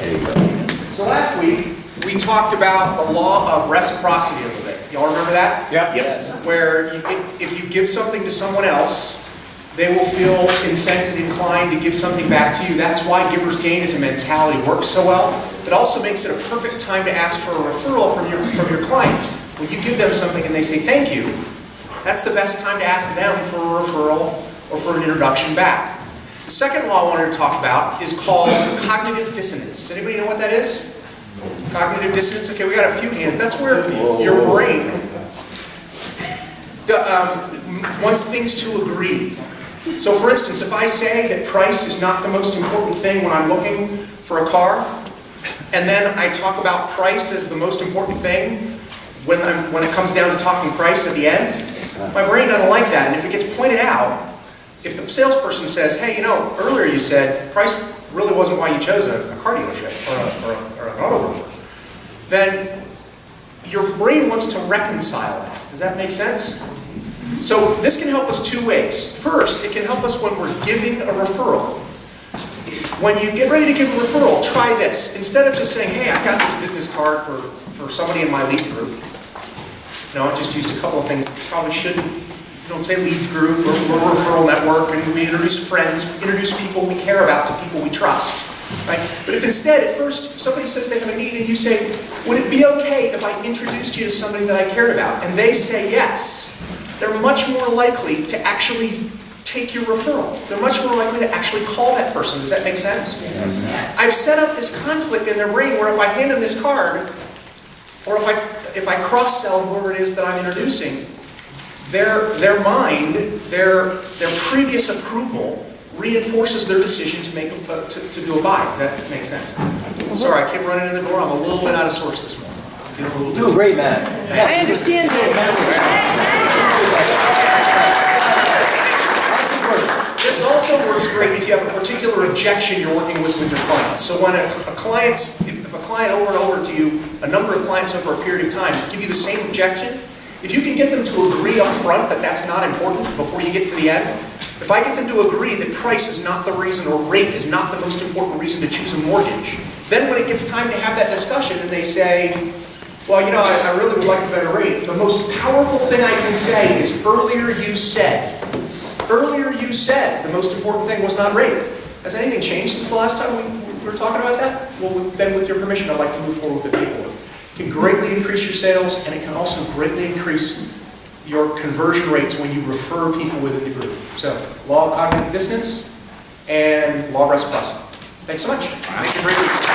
So last week, we talked about the law of reciprocity a little bit. Y'all remember that? Yep. Yes. Where if you give something to someone else, they will feel incented, inclined to give something back to you. That's why giver's gain as a mentality works so well. It also makes it a perfect time to ask for a referral from your client. When you give them something and they say thank you, that's the best time to ask them for a referral or for an introduction back. The second law I wanted to talk about is called cognitive dissonance. Does anybody know what that is? Cognitive dissonance? Okay, we got a few hands. That's where your brain wants things to agree. So for instance, if I say that price is not the most important thing when I'm looking for a car, and then I talk about price as the most important thing when it comes down to talking price at the end, my brain doesn't like that. And if it gets pointed out, if the salesperson says, hey, you know, earlier you said price really wasn't why you chose a car dealership or an auto broker, then your brain wants to reconcile that. Does that make sense? So this can help us two ways. First, it can help us when we're giving a referral. When you get ready to give a referral, try this. Instead of just saying, hey, I've got this business card for somebody in my leads group. No, I just used a couple of things that probably shouldn't. Don't say leads group or referral network, and we introduce friends, we introduce people we care about to people we trust. Right? But if instead, at first, somebody says they have a need and you say, would it be okay if I introduced you to somebody that I cared about? And they say yes. They're much more likely to actually take your referral. They're much more likely to actually call that person. Does that make sense? Yes. I've set up this conflict in their brain where if I hand them this card, or if I cross-sell whoever it is that I'm introducing, their mind, their previous approval reinforces their decision to make to do a buy. Does that make sense? Sorry, I keep running in the door. I'm a little bit out of sorts this morning. You're doing great, man. I understand This also works great if you have a particular objection you're working with your clients. So when if a client over and over to you, a number of clients over a period of time give you the same objection, if you can get them to agree up front that that's not important before you get to the end, if I get them to agree that price is not the reason or rate is not the most important reason to choose a mortgage, then when it gets time to have that discussion and they say, well, you know, I really would like a better rate, the most powerful thing I can say is earlier you said the most important thing was not rate. Has anything changed since the last time we were talking about that? Well, then with your permission, I'd like to move forward with the paperwork. It can greatly increase your sales, and it can also greatly increase your conversion rates when you refer people within the group. So, law of cognitive dissonance and law of reciprocity. Thanks so much. Thank you very much.